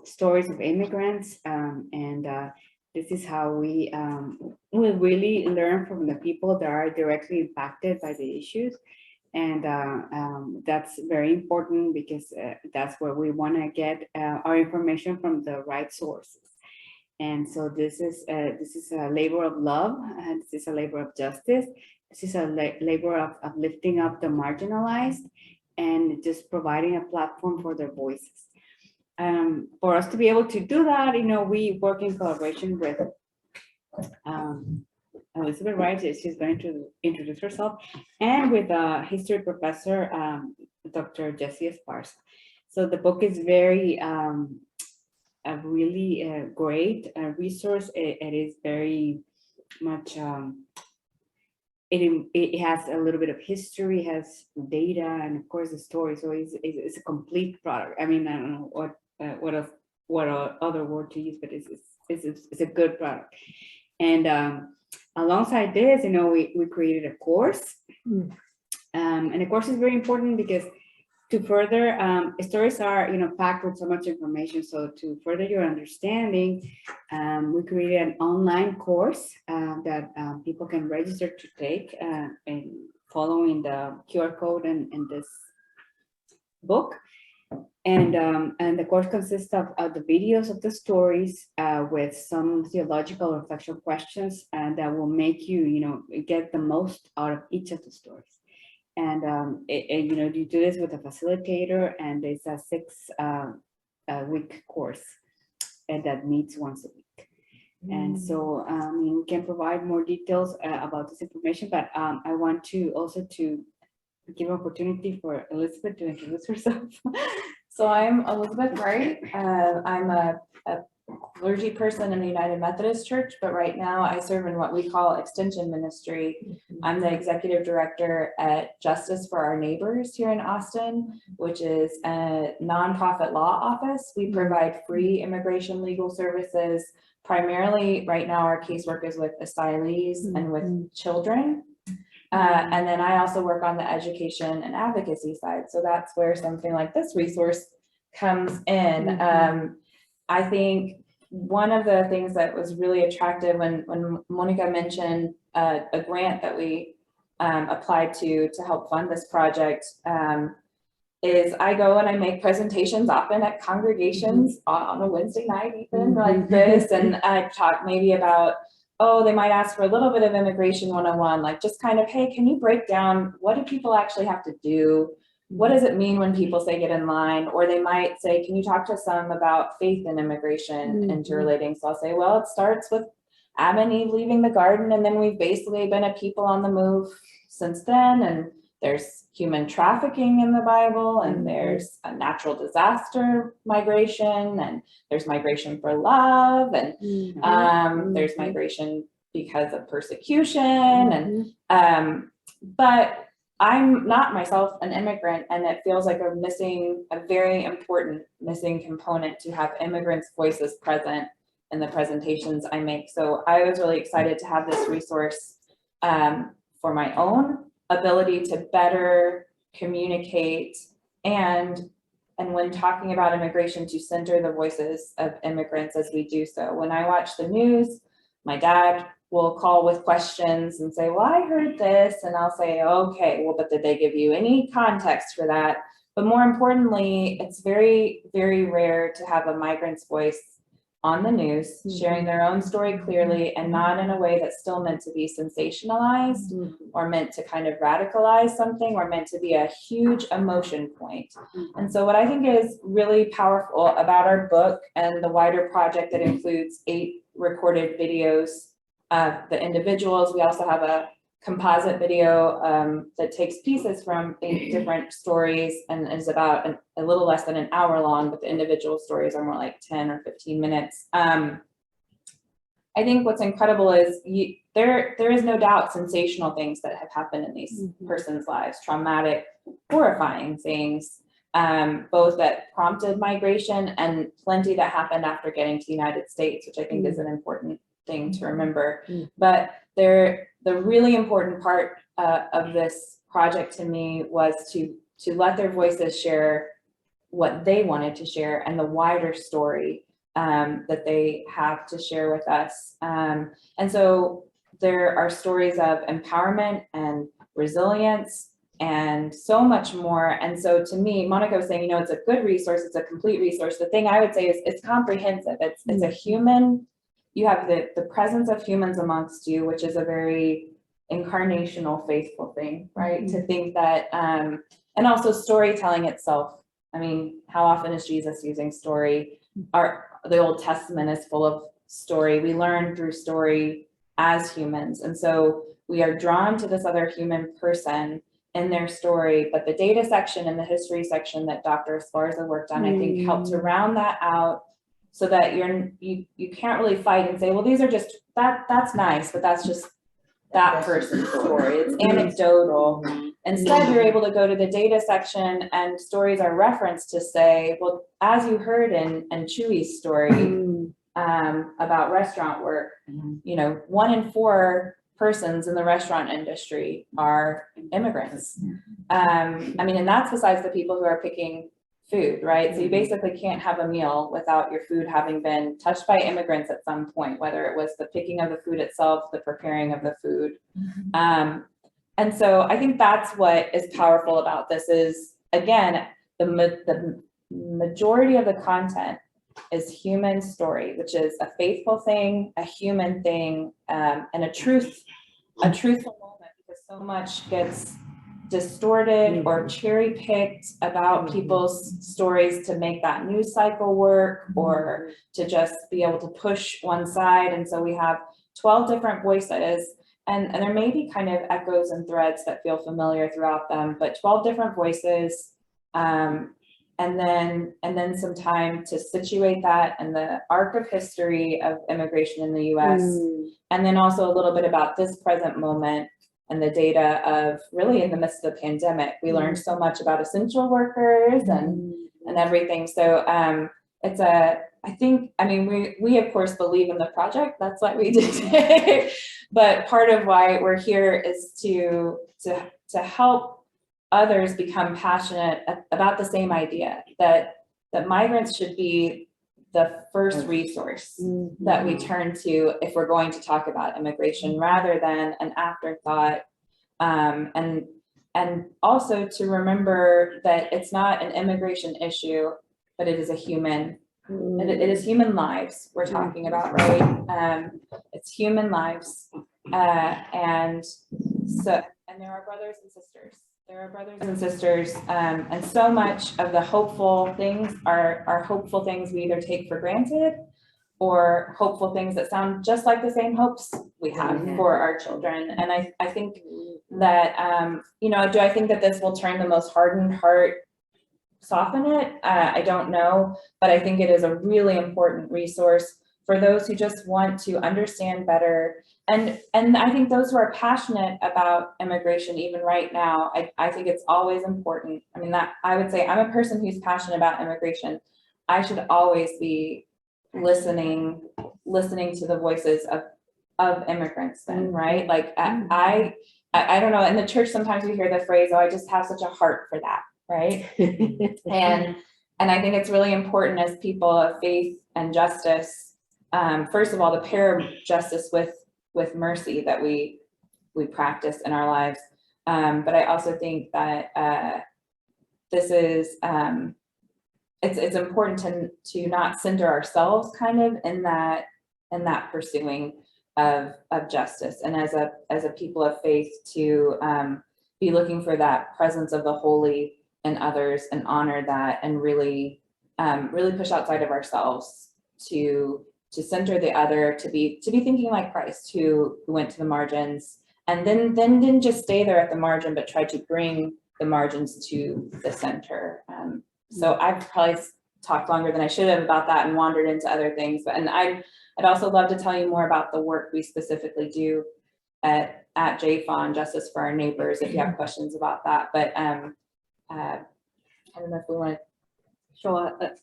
stories of immigrants, and this is how we really learn from the people that are directly impacted by the issues. And that's very important because that's where we want to get our information from the right sources. And so this is a labor of love, and this is a labor of justice. This is a labor of lifting up the marginalized and just providing a platform for their voices. For us to be able to do that, we work in collaboration with Elizabeth Wright. She's going to introduce herself, and with a history professor, Dr. Jessie Esparza. So the book is very a really great resource. It is very much, it has a little bit of history, has data, and of course the story. So it's a complete product. I mean, I don't know what other word to use, but it's a good product. And alongside this, we created a course, and the course is very important because to further, stories are, packed with so much information. So to further your understanding, we created an online course that people can register to take, and following the QR code in this book. And the course consists of the videos of the stories with some theological or factual questions that will make you, get the most out of each of the stories. And you do this with a facilitator, and it's a 6-week course that meets once a week. And so we can provide more details about this information, but I want to also to give an opportunity for Elizabeth to introduce herself. So I'm Elizabeth Wright. I'm a clergy person in the United Methodist Church, but right now I serve in what we call extension ministry. I'm the executive director at Justice for Our Neighbors here in Austin, which is a nonprofit law office. We provide free immigration legal services. Primarily right now our casework is with asylees and with children. And then I also work on the education and advocacy side. So that's where something like this resource comes in. I think one of the things that was really attractive when Monica mentioned a grant that we applied to help fund this project, is I go and I make presentations often at congregations on a Wednesday night, even like this, and I talk maybe about, they might ask for a little bit of immigration 101, like just kind of, hey, can you break down what do people actually have to do? What does it mean when people say get in line? Or they might say, can you talk to some about faith and immigration interrelating? So I'll say, well, it starts with Adam and Eve leaving the garden, and then we've basically been a people on the move since then. And there's human trafficking in the Bible, and there's a natural disaster migration, and there's migration for love, and there's migration because of persecution. And but I'm not myself an immigrant, and it feels like we're missing a very important missing component to have immigrants' voices present in the presentations I make. So I was really excited to have this resource for my own ability to better communicate and when talking about immigration, to center the voices of immigrants as we do so. When I watch the news, my dad will call with questions and say, well, I heard this, and I'll say, okay, well, but did they give you any context for that? But more importantly, it's very, very rare to have a migrant's voice on the news, sharing their own story clearly, and not in a way that's still meant to be sensationalized or meant to kind of radicalize something, or meant to be a huge emotion point. And so what I think is really powerful about our book and the wider project that includes 8 recorded videos of the individuals, we also have a composite video that takes pieces from 8 different stories and is about a little less than an hour long, but the individual stories are more like 10 or 15 minutes. I think what's incredible is there is no doubt sensational things that have happened in these persons' lives, traumatic, horrifying things, both that prompted migration and plenty that happened after getting to the United States, which I think is an important thing to remember. But the really important part of this project to me was to let their voices share what they wanted to share and the wider story that they have to share with us. And so there are stories of empowerment and resilience and so much more. And so to me, Monica was saying, it's a good resource, it's a complete resource. The thing I would say is it's comprehensive. It's a human, you have the presence of humans amongst you, which is a very incarnational, faithful thing, right? To think that, and also storytelling itself. I mean, how often is Jesus using story? The Old Testament is full of story. We learn through story as humans. And so we are drawn to this other human person in their story, but the data section and the history section that Dr. Esparza worked on, I think helped to round that out so that you can't really fight and say, well, these are just, that's nice, but that's just that person's story. It's anecdotal. Instead, you're able to go to the data section and stories are referenced to say, well, as you heard in Chewy's story about restaurant work, 1 in 4 persons in the restaurant industry are immigrants. I mean, and that's besides the people who are picking food, right? So you basically can't have a meal without your food having been touched by immigrants at some point, whether it was the picking of the food itself, the preparing of the food. And so I think that's what is powerful about this is, again, the majority of the content is human story, which is a faithful thing, a human thing, and a truthful moment, because so much gets distorted or cherry picked about people's stories to make that news cycle work or to just be able to push one side. And so we have 12 different voices, and there may be kind of echoes and threads that feel familiar throughout them, but 12 different voices, and then some time to situate that in the arc of history of immigration in the US, and then also a little bit about this present moment and the data of really in the midst of the pandemic. We learned so much about essential workers and everything. So I mean, we of course believe in the project. That's why we did it. But part of why we're here is to help others become passionate about the same idea that migrants should be the first resource that we turn to if we're going to talk about immigration rather than an afterthought. And also to remember that it's not an immigration issue, but it is a human, it is human lives we're talking about, right? It's human lives. And there are brothers and sisters. There are brothers and sisters, and so much of the hopeful things are hopeful things we either take for granted or hopeful things that sound just like the same hopes we have for our children. And I think that, do I think that this will turn the most hardened heart, soften it? I don't know, but I think it is a really important resource for those who just want to understand better. And I think those who are passionate about immigration, even right now, I think it's always important. I mean, that I would say I'm a person who's passionate about immigration. I should always be listening to the voices of immigrants then, right? Like I don't know, in the church sometimes we hear the phrase, oh, I just have such a heart for that, right? and I think it's really important as people of faith and justice, first of all, to pair justice with mercy that we practice in our lives. But I also think that this is it's important to not center ourselves kind of in that pursuing of justice, and as a people of faith to be looking for that presence of the holy in others and honor that, and really push outside of ourselves to center the other, to be thinking like Christ, who went to the margins and then didn't just stay there at the margin, but tried to bring the margins to the center. So I've probably talked longer than I should have about that and wandered into other things, but I'd also love to tell you more about the work we specifically do at JFON, Justice for Our Neighbors, if you have questions about that. But I don't know if we want to. So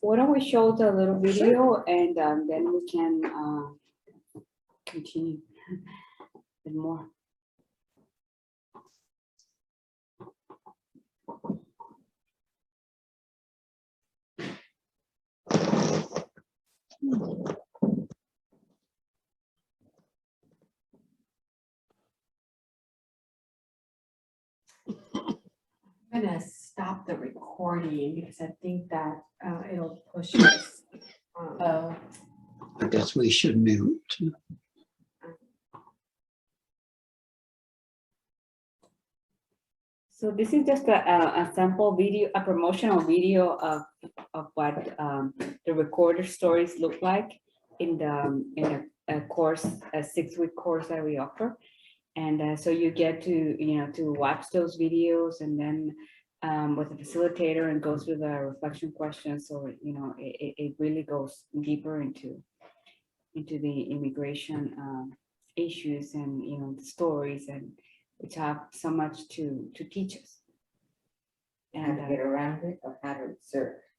why don't we show the little video, and then we can continue with more. I'm gonna stop the recording because I think that it'll push us. Oh, I guess we should mute. So this is just a sample video, a promotional video of what the recorder stories look like in a course, a 6-week course that we offer. And so you get to watch those videos, and then with the facilitator, and go through the reflection questions. So it really goes deeper into the immigration issues, and the stories, and which have so much to teach us. How to get around it, or how to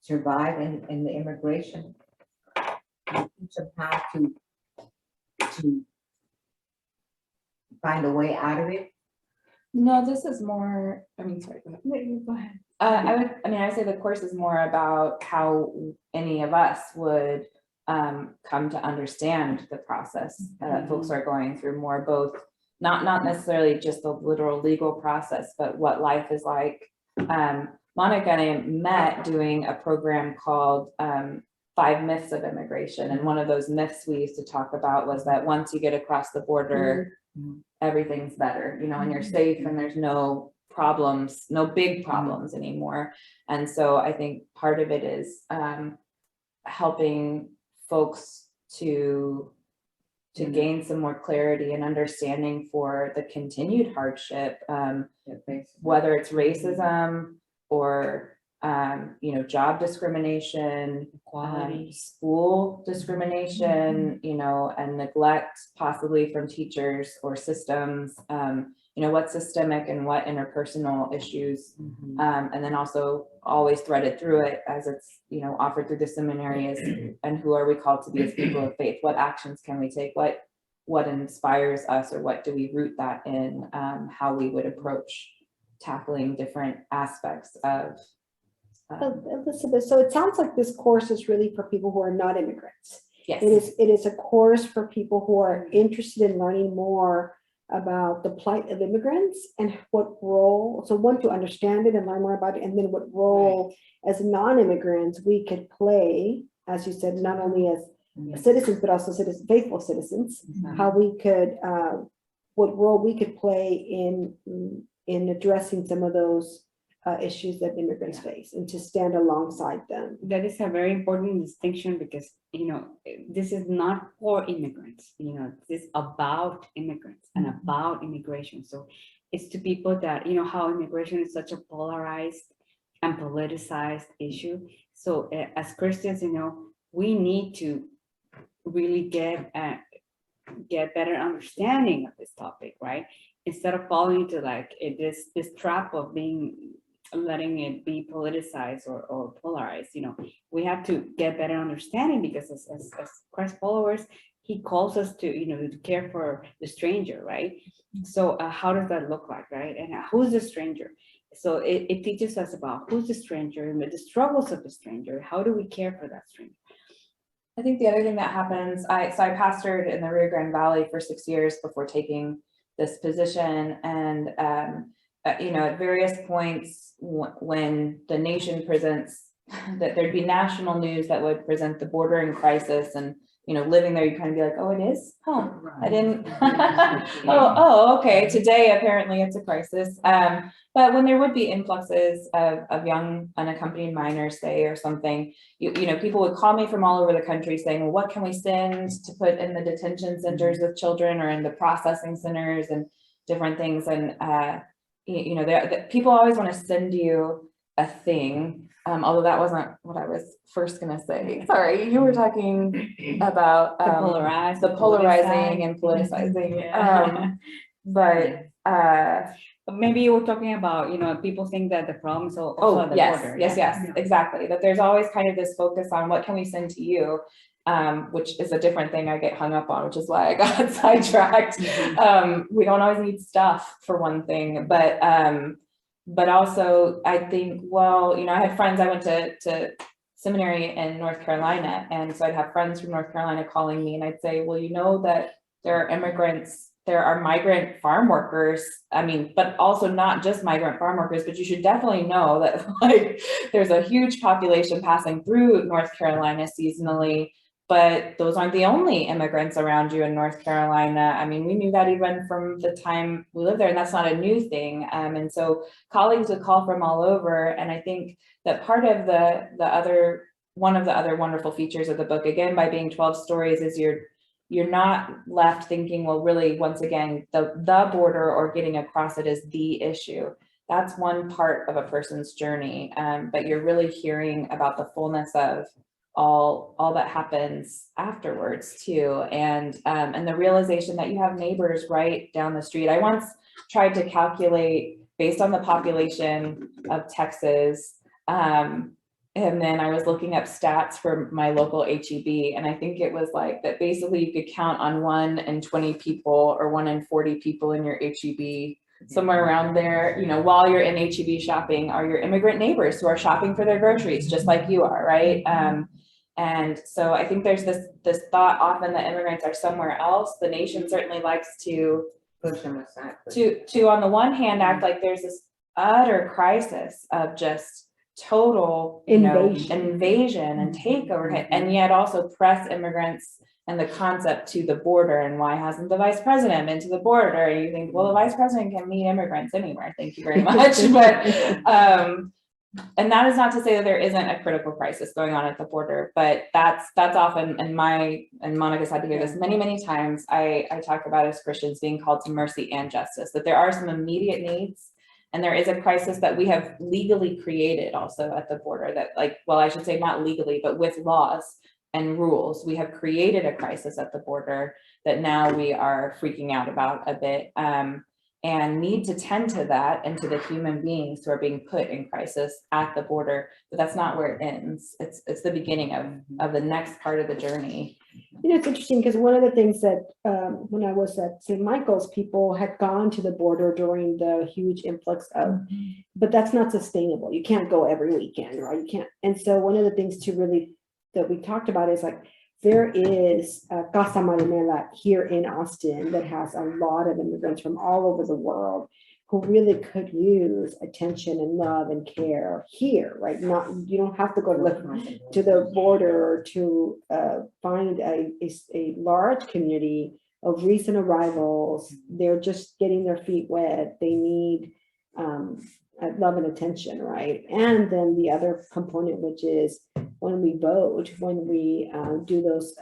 survive in the immigration. Teach them how to find a way out of it. no, this is more, I mean, sorry, go ahead. No, you go ahead. I would say the course is more about how any of us would come to understand the process that folks are going through, more both, not necessarily just the literal legal process, but what life is like. Monica and I met doing a program called 5 Myths of Immigration. And one of those myths we used to talk about was that once you get across the border, everything's better, and you're safe, and there's no problems, no big problems anymore. And so I think part of it is helping folks to gain some more clarity and understanding for the continued hardship, whether it's racism or job discrimination, Equality. school discrimination, and neglect possibly from teachers or systems, what's systemic and what interpersonal issues, and then also always threaded through it as it's, offered through the seminary is, and who are we called to be as people of faith? What actions can we take? What inspires us, or what do we root that in, how we would approach tackling different aspects of Elizabeth, so it sounds like this course is really for people who are not immigrants. yes. It is a course for people who are interested in learning more about the plight of immigrants and what role, so one, to understand it and learn more about it, and then what role as non-immigrants we could play, as you said, not only as citizens, but also faithful citizens, how we could, what role we could play in addressing some of those issues that immigrants face, and to stand alongside them. That is a very important distinction, because this is not for immigrants. This is about immigrants and about immigration. So it's to people that how immigration is such a polarized and politicized issue. So as Christians, we need to really get better understanding of this topic, right? Instead of falling into this trap of letting it be politicized or polarized. We have to get better understanding, because as Christ followers, he calls us to to care for the stranger, right? So how does that look like, right? And who's the stranger? So it teaches us about who's the stranger and the struggles of the stranger. How do we care for that stranger? I think the other thing that happens, I pastored in the Rio Grande Valley for 6 years before taking this position, and at various points when the nation presents that there'd be national news that would present the border in crisis, and living there, you kind of be like, oh, it is? Oh, I didn't. oh, okay. Today, apparently it's a crisis. But when there would be influxes of young unaccompanied minors, say, or something, people would call me from all over the country saying, well, what can we send to put in the detention centers with children, or in the processing centers, and different things. And, people always want to send you a thing. Although that wasn't what I was first going to say. Sorry, you were talking about the polarizing and politicizing. But maybe you were talking about, people think that the problem is also at the border. Yes, exactly. That there's always kind of this focus on what can we send to you, which is a different thing I get hung up on, which is why I got sidetracked. We don't always need stuff, for one thing, but also I think, well, I had friends, I went to seminary in North Carolina. And so I'd have friends from North Carolina calling me and I'd say, well, you know that there are immigrants, there are migrant farm workers. I mean, but also not just migrant farm workers, but you should definitely know that like there's a huge population passing through North Carolina seasonally, but those aren't the only immigrants around you in North Carolina. I mean, we knew that even from the time we lived there, and that's not a new thing. And so colleagues would call from all over. And I think that part of one of the other wonderful features of the book, again, by being 12 stories, is you're not left thinking, well, really, once again, the border or getting across it is the issue. That's one part of a person's journey, but you're really hearing about the fullness of all that happens afterwards too, and the realization that you have neighbors right down the street. I once tried to calculate based on the population of Texas, and then I was looking up stats for my local HEB, and I think it was like that basically you could count on 1 in 20 people or 1 in 40 people in your HEB, somewhere around there, you know, while you're in HEB shopping, are your immigrant neighbors who are shopping for their groceries, just like you are, right? And so I think there's this thought often that immigrants are somewhere else. The nation certainly likes to Push them aside. to on the one hand act like there's this utter crisis of just total invasion and takeover, and yet also press immigrants and the concept to the border. And why hasn't the vice president been to the border? And you think, well, the vice president can meet immigrants anywhere. Thank you very much. But and that is not to say that there isn't a critical crisis going on at the border, but that's often, and Monica's had to hear this many times, I talk about as Christians being called to mercy and justice, that there are some immediate needs, and there is a crisis that we have legally created also at the border that, like, well, I should say not legally, but with laws and rules, we have created a crisis at the border that now we are freaking out about a bit. And need to tend to that and to the human beings who are being put in crisis at the border, but that's not where it ends. It's the beginning of the next part of the journey. You know, it's interesting because one of the things that when I was at St. Michael's, people had gone to the border during the huge influx of, but that's not sustainable. You can't go every weekend, right? You can't. And so one of the things that we talked about is like, there is a Casa Marinela here in Austin that has a lot of immigrants from all over the world who really could use attention and love and care here, right? You don't have to go to the border to find a large community of recent arrivals. They're just getting their feet wet. They need love and attention, right? And then the other component, which is when we vote, when we do those,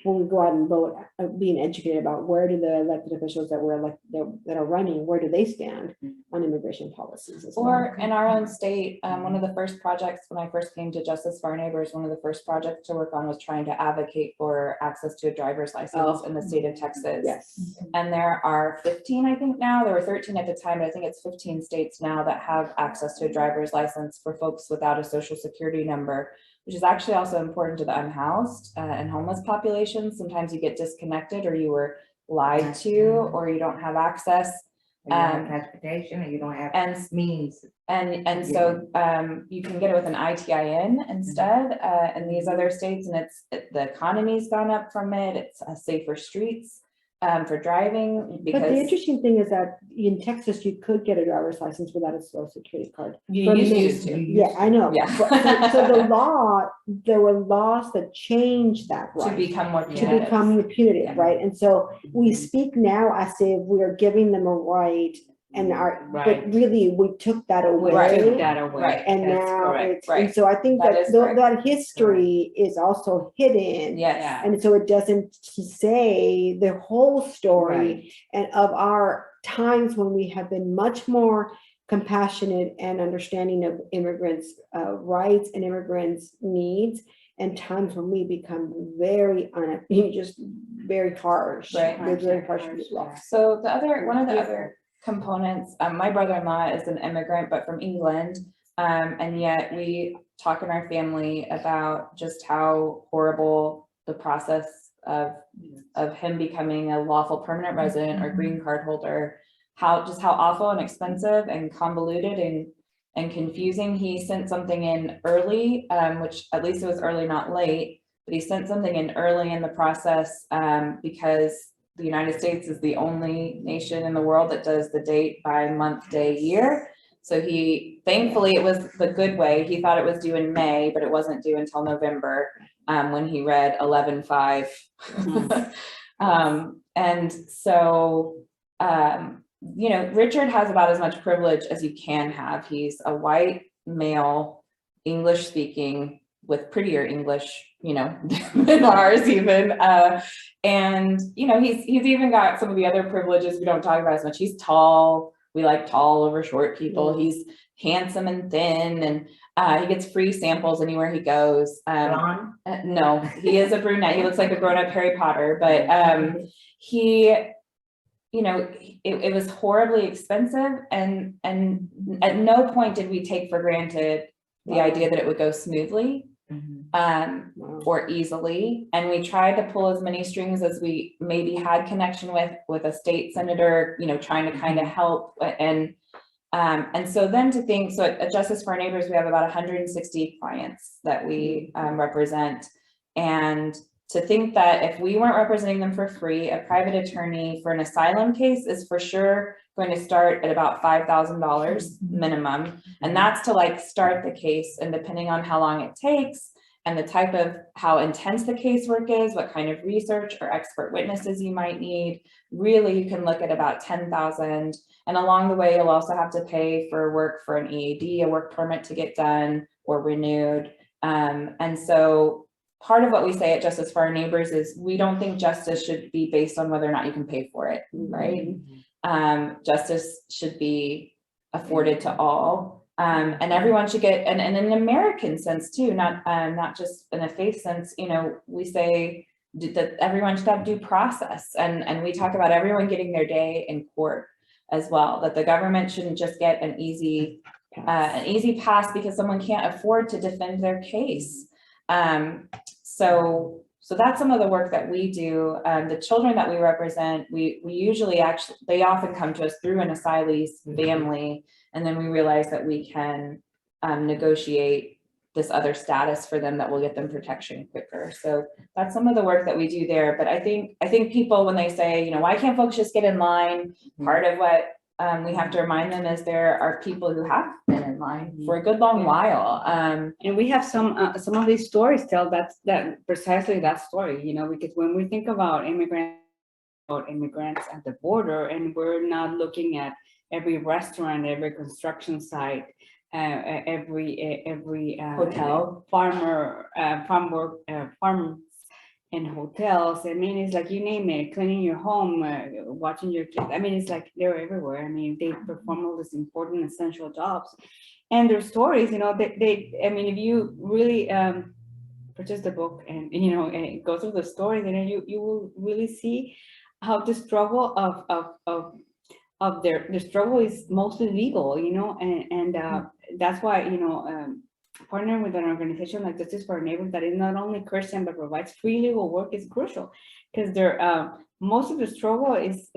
when we go out and vote, being educated about where do the elected officials that are running, where do they stand on immigration policies as well. Or in our own state, one of the first projects when I first came to Justice for Our Neighbors, one of the first projects to work on was trying to advocate for access to a driver's license in the state of Texas. Yes. And there are 15, I think now, there were 13 at the time, but I think it's 15 states now that have access to a driver's license for folks without a social security number, which is actually also important to the unhoused and homeless populations. Sometimes you get disconnected, or you were lied to, or you don't have access. You don't have transportation, or you don't have means. And so you can get it with an ITIN instead in these other states, and the economy's gone up from it. It's safer streets for driving. Because but the interesting thing is that in Texas, you could get a driver's license without a social security card. you used to. Yeah, I know. Yeah. So there were laws that changed that, right? To become more punitive, Yeah. right? And so we speak now as if we are giving them a right, and but really we took that away. Right. And That's now correct. it's, Right. and so I think That that is correct. that history is also hidden. Yes. And so it doesn't say the whole story Right. and of our times when we have been much more compassionate and understanding of immigrants' rights and immigrants' needs, and times when we become very just very harsh. Right. With very harsh laws. So one of the other components, my brother-in-law is an immigrant, but from England. And yet we talk in our family about just how horrible the process of him becoming a lawful permanent resident or green card holder, how awful and expensive and convoluted and and confusing. He sent something in early, which at least it was early, not late, but he sent something in early in the process because the United States is the only nation in the world that does the date by month, day, year. So thankfully it was the good way. He thought it was due in May, but it wasn't due until November when he read 11/5. And so, you know, Richard has about as much privilege as you can have. He's a white male, English speaking, with prettier English, you know, than ours even. And, you know, he's even got some of the other privileges we don't talk about as much. He's tall. We like tall over short people. He's handsome and thin, and he gets free samples anywhere he goes. No, he is a brunette. He looks like a grown-up Harry Potter, but he, you know, it was horribly expensive, and at no point did we take for granted the idea that it would go smoothly or easily. And we tried to pull as many strings as we maybe had connection with a state senator, you know, trying to kind of help. And so then to think, so at Justice for Our Neighbors, we have about 160 clients that we represent. And to think that if we weren't representing them for free, a private attorney for an asylum case is for sure going to start at about $5,000 minimum. And that's to like start the case. And depending on how long it takes and the type of how intense the casework is, what kind of research or expert witnesses you might need, really you can look at about $10,000. And along the way, you'll also have to pay for work for an EAD, a work permit to get done or renewed. And so part of what we say at Justice for Our Neighbors is we don't think justice should be based on whether or not you can pay for it, right? Justice should be afforded to all, and everyone should get, and in an American sense too, not just in a faith sense. You know, we say that everyone should have due process, and we talk about everyone getting their day in court as well. That the government shouldn't just get an easy pass because someone can't afford to defend their case. So that's some of the work that we do. The children that we represent, we usually they often come to us through an asylee's family, and then we realize that we can negotiate this other status for them that will get them protection quicker. So that's some of the work that we do there. But I think people, when they say, you know, why can't folks just get in line? Part of what we have to remind them is there are people who have been in line for a good long while. And we have some of these stories tell that precisely that story, you know, because when we think about immigrants at the border, and we're not looking at every restaurant, every construction site, every Hotel, farms and hotels. I mean, it's like you name it, cleaning your home, watching your kids. I mean, it's like they're everywhere. I mean, they perform all these important essential jobs, and their stories, you know, I mean, if you really purchase the book and you know and go through the stories, and you will really see how the struggle of their struggle is mostly legal, you know, and that's why, you know, partnering with an organization like Justice for Our Neighbors that is not only Christian but provides free legal work is crucial, because most of the struggle is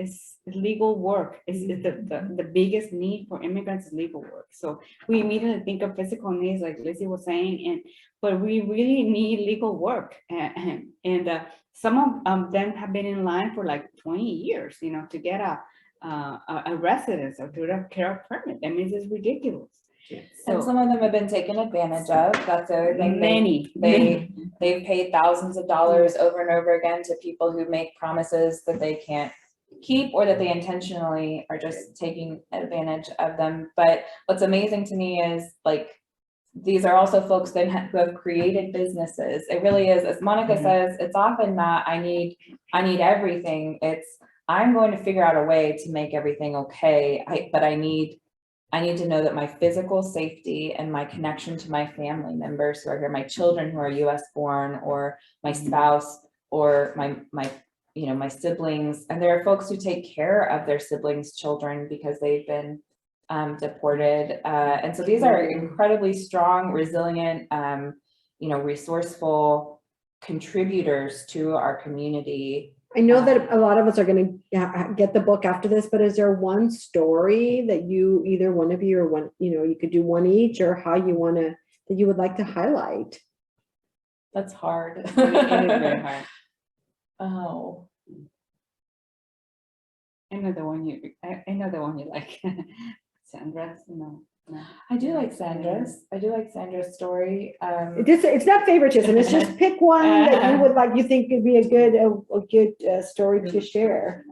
legal work. Is the biggest need for immigrants is legal work. So we immediately think of physical needs, like Lizzie was saying, but we really need legal work, and some of them have been in line for like 20 years, you know, to get a residence or to get a care permit. I mean, it's ridiculous. and some of them have been taken advantage of. That's the other thing. They've paid thousands of dollars over and over again to people who make promises that they can't keep, or that they intentionally are just taking advantage of them. But what's amazing to me is, like, these are also folks then who have created businesses. It really is, as Monica says, it's often not I need everything. It's I'm going to figure out a way to make everything okay. But I need to know that my physical safety and my connection to my family members who are here, my children who are US born, or my spouse, or my siblings. And there are folks who take care of their siblings' children because they've been deported. And so these are incredibly strong, resilient, resourceful contributors to our community. I know that a lot of us are going to get the book after this, but is there one story that you, either one of you or one, you could do one each, or how you want to, that you would like to highlight? That's hard. It is very hard. Oh, I know the one you like. Sandra's, no. I do like Sandra's. I do like Sandra's story. It's not favoritism. It's just pick one that you would like, you think could be a good story to share.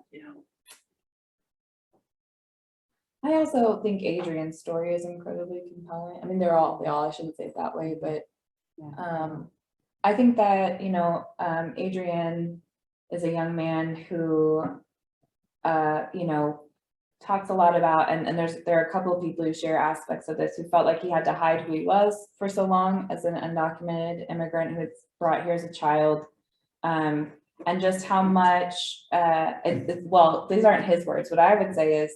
I also think Adrian's story is incredibly compelling. I mean, they all, I shouldn't say it that way, but I think that, Adrian is a young man who, talks a lot about, and there are a couple of people who share aspects of this, who felt like he had to hide who he was for so long as an undocumented immigrant who was brought here as a child. And just how much, well, these aren't his words. What I would say is,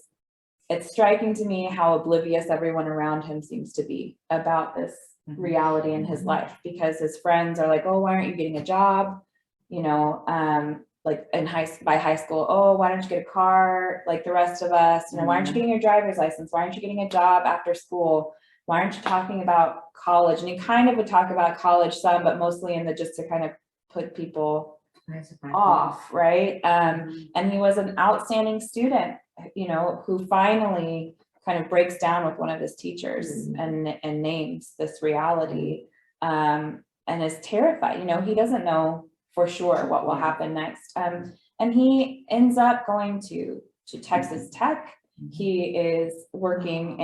it's striking to me how oblivious everyone around him seems to be about this reality in his life, because his friends are like, oh, why aren't you getting a job? Like by high school, oh, why don't you get a car like the rest of us? Why aren't you getting your driver's license? Why aren't you getting a job after school? Why aren't you talking about college? And he kind of would talk about college some, but mostly in the, just to kind of put people off, right? And he was an outstanding student, who finally kind of breaks down with one of his teachers and names this reality, and is terrified. He doesn't know for sure what will happen next. And he ends up going to Texas Tech. He is working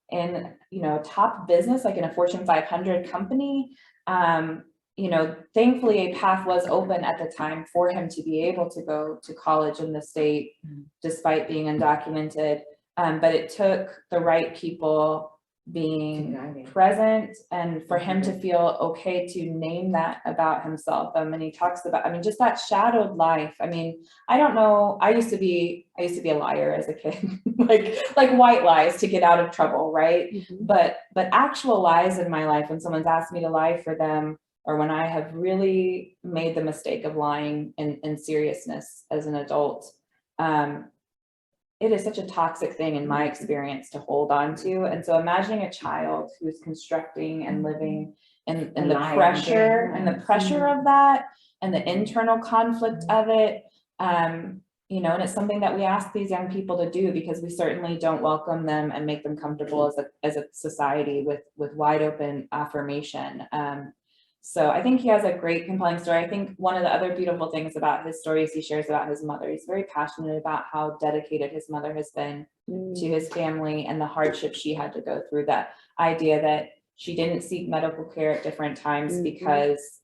in top business, like in a Fortune 500 company. Thankfully a path was open at the time for him to be able to go to college in the state, despite being undocumented. But it took the right people being present and for him to feel okay to name that about himself. And he talks about, just that shadowed life. I don't know. I used to be a liar as a kid, like white lies to get out of trouble. Right. But actual lies in my life, when someone's asked me to lie for them, or when I have really made the mistake of lying in seriousness as an adult, it is such a toxic thing in my experience to hold on to. And so imagining a child who's constructing and living in the pressure of that, and the internal conflict of it, and it's something that we ask these young people to do, because we certainly don't welcome them and make them comfortable as a society with wide open affirmation. So I think he has a great, compelling story. I think one of the other beautiful things about his story is he shares about his mother. He's very passionate about how dedicated his mother has been to his family and the hardship she had to go through. That idea that she didn't seek medical care at different times because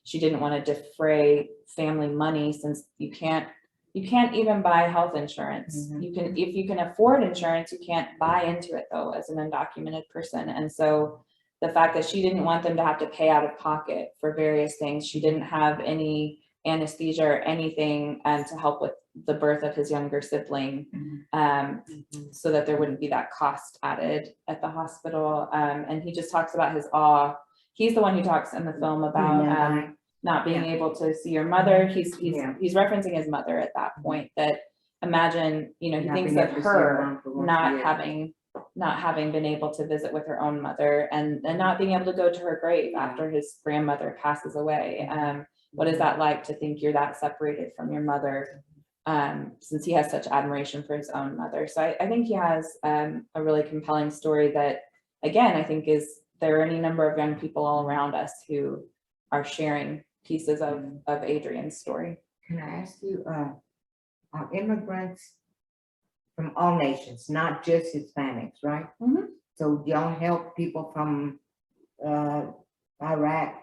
she didn't want to defray family money, since you can't even buy health insurance. If you can afford insurance, you can't buy into it though, as an undocumented person. And so the fact that she didn't want them to have to pay out of pocket for various things. She didn't have any anesthesia or anything to help with the birth of his younger sibling, so that there wouldn't be that cost added at the hospital. And he just talks about his awe. He's the one who talks in the film about not being able to see your mother. He's referencing his mother at that point, that imagine, he thinks of her not having been able to visit with her own mother, and not being able to go to her grave after his grandmother passes away. What is that like, to think you're that separated from your mother, since he has such admiration for his own mother. So I think he has a really compelling story that, again, I think there are any number of young people all around us who are sharing pieces of Adrian's story. Can I ask you, are immigrants from all nations, not just Hispanics, right? So y'all help people from Iraq,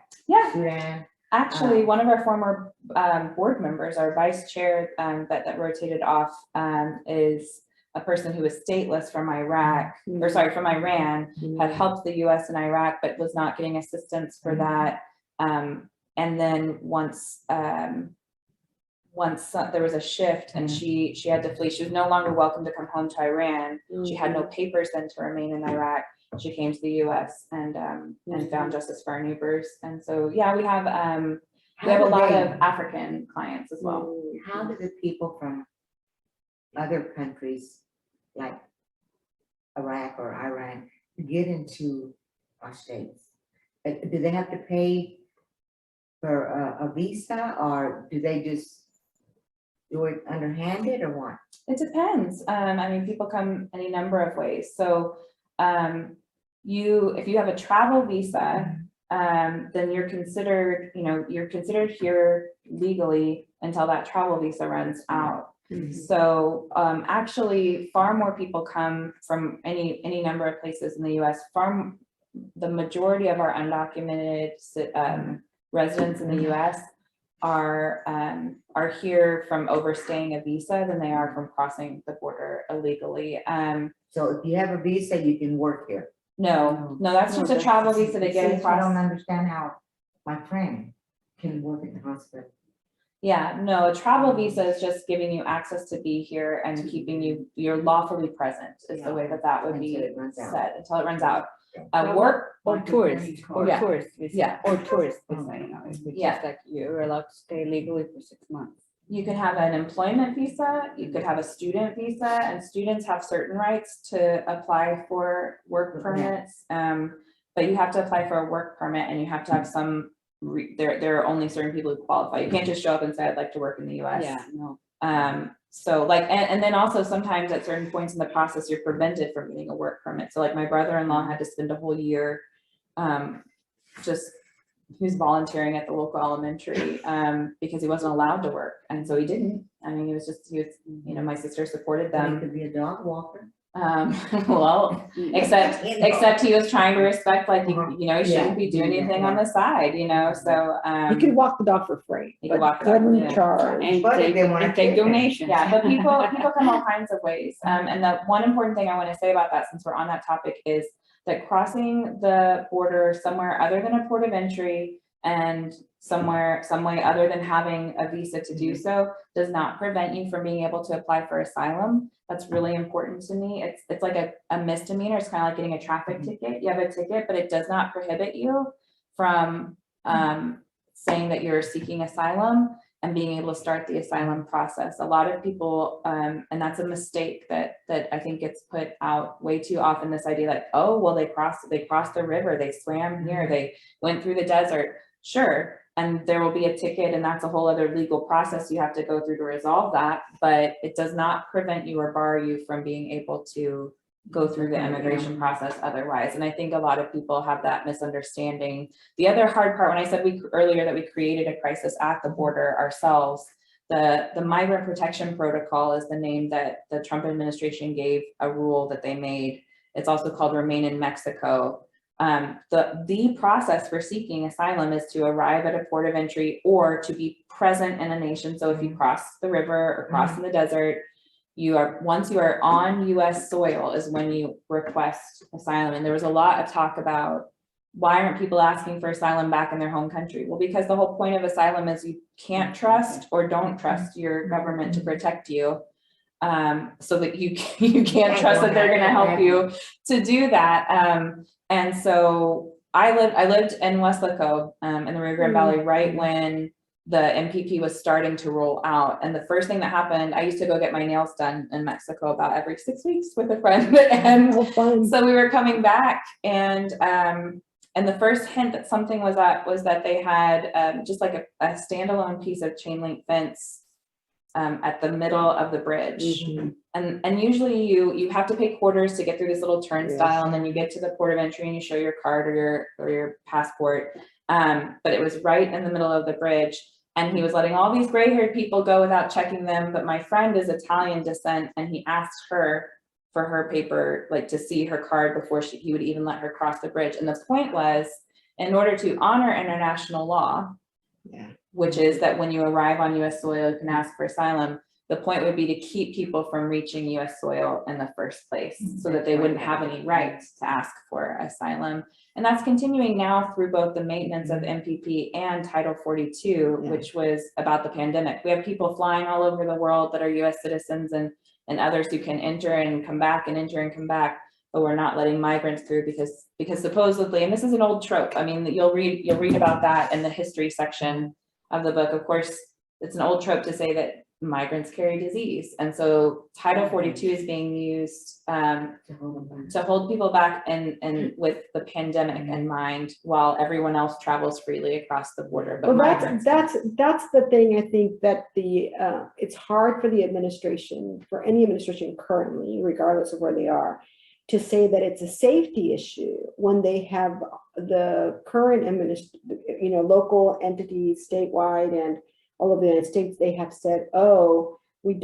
Sudan? Actually, one of our former board members, our vice chair that rotated off, is a person who was stateless from Iraq, from Iran, had helped the US and Iraq, but was not getting assistance for that. And then once there was a shift and she had to flee, she was no longer welcome to come home to Iran. She had no papers then to remain in Iraq. She came to the US and found justice for our neighbors. And so, yeah, we have We have a How do lot they- of African clients as well. How do the people from other countries like Iraq or Iran get into our states? Do they have to pay for a visa, or do they just do it underhanded, or what? It depends. I mean, people come any number of ways. So, if you have a travel visa, then you're considered, you're considered here legally until that travel visa runs out. So, actually, far more people come from any number of places in the US. The majority of our undocumented residents in the US are here from overstaying a visa than they are from crossing the border illegally. So if you have a visa, you can work here. No, that's just a travel visa to get I don't across. understand how my friend can work at the hospital. Yeah, no, a travel visa is just giving you access to be here and keeping you're lawfully present is the way that would be Until it runs out. said, until it runs out. Yeah. Work, Or tourist, or Yeah. tourist visa, Yeah. or tourist visa, which Yeah. is like you're allowed to stay legally for 6 months. you can have an employment visa, you could have a student visa, and students have certain rights to apply for work permits. But you have to apply for a work permit and you have to have some, there are only certain people who qualify. You can't just show up and say, I'd like to work in the US. Yeah, no. So like, and then also sometimes at certain points in the process, you're prevented from getting a work permit. So like my brother-in-law had to spend a whole year, he was volunteering at the local elementary, because he wasn't allowed to work. And so he didn't. I mean, he was, my sister supported Then them. you could be a dog walker. Well, except he was trying to respect, like, he shouldn't be doing anything on the side, so, You can walk the dog for free, You can but walk the dog, government yeah. charge. And But if take, they wanna and take take it. donations. yeah, but people come all kinds of ways. And the one important thing I want to say about that, since we're on that topic, is that crossing the border somewhere other than a port of entry and some way other than having a visa to do so does not prevent you from being able to apply for asylum. That's really important to me. It's like a misdemeanor. It's kind of like getting a traffic ticket. You have a ticket, but it does not prohibit you from saying that you're seeking asylum and being able to start the asylum process. A lot of people, and that's a mistake that I think gets put out way too often, this idea like, oh, well, they crossed the river, they swam here, they went through the desert. Sure, and there will be a ticket, and that's a whole other legal process you have to go through to resolve that, but it does not prevent you or bar you from being able to go through the immigration process otherwise. And I think a lot of people have that misunderstanding. The other hard part, when I said earlier that we created a crisis at the border ourselves, the Migrant Protection Protocol is the name that the Trump administration gave a rule that they made. It's also called Remain in Mexico. The process for seeking asylum is to arrive at a port of entry or to be present in a nation. So if you cross the river or cross in the desert, once you are on US soil is when you request asylum. And there was a lot of talk about why aren't people asking for asylum back in their home country? Well, because the whole point of asylum is you can't trust or don't trust your government to protect you. So that you can't trust that they're going to help you to do that. And so I lived in Weslaco, in the Rio Grande Valley, right when the MPP was starting to roll out. And the first thing that happened, I used to go get my nails done in Mexico about every 6 weeks with a friend. And so we were coming back, and the first hint that something was up was that they had just like a standalone piece of chain link fence at the middle of the bridge. And usually you have to pay quarters to get through this little turnstile, and then you get to the port of entry and you show your card or your passport. But it was right in the middle of the bridge, and he was letting all these gray-haired people go without checking them. But my friend is Italian descent, and he asked her for her paper, like to see her card before he would even let her cross the bridge. And the point was, in order to honor international law, which is that when you arrive on US soil, you can ask for asylum. The point would be to keep people from reaching US soil in the first place so that they wouldn't have any rights to ask for asylum. And that's continuing now through both the maintenance of MPP and Title 42, which was about the pandemic. We have people flying all over the world that are US citizens and others who can enter and come back and enter and come back, but we're not letting migrants through because supposedly, and this is an old trope, I mean, you'll read about that in the history section of the book, of course, it's an old trope to say that migrants carry disease. And so Title 42 is being used to hold people back and with the pandemic in mind while everyone else travels freely across the border. But Well, migrants that's the thing, I think that it's hard for the administration, for any administration currently, regardless of where they are, to say that it's a safety issue when they have the current local entities statewide and all of the United States, they have said, oh, we're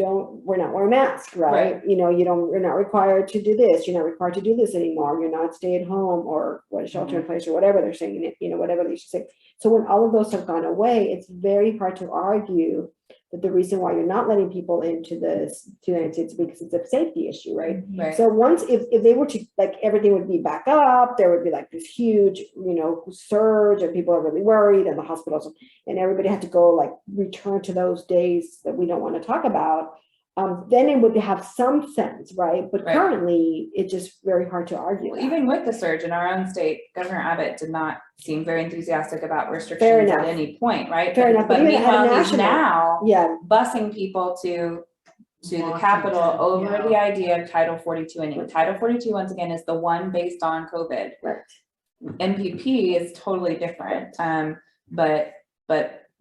not wearing masks, right? You're not required to do this. You're not required to do this anymore. You're not stay at home or what shelter in place or whatever they're saying, whatever they should say. So when all of those have gone away, it's very hard to argue that the reason why you're not letting people into the United States is because it's a safety issue, right? Right. So once, if they were to, like, everything would be back up, there would be like this huge, surge and people are really worried and the hospitals and everybody had to go like return to those days that we don't want to talk about. Then it would have some sense, right? But Right. currently, it's just very hard to argue. Well, that. even with the surge in our own state, Governor Abbott did not seem very enthusiastic about Fair restrictions enough. at any point, right? Fair enough, but But even at a meanwhile, he's national- now Yeah, busing people to the Capitol Washington, over yeah. the idea of Title 42 ending. Title 42, once again, is the one based on COVID. right. MPP is totally different. But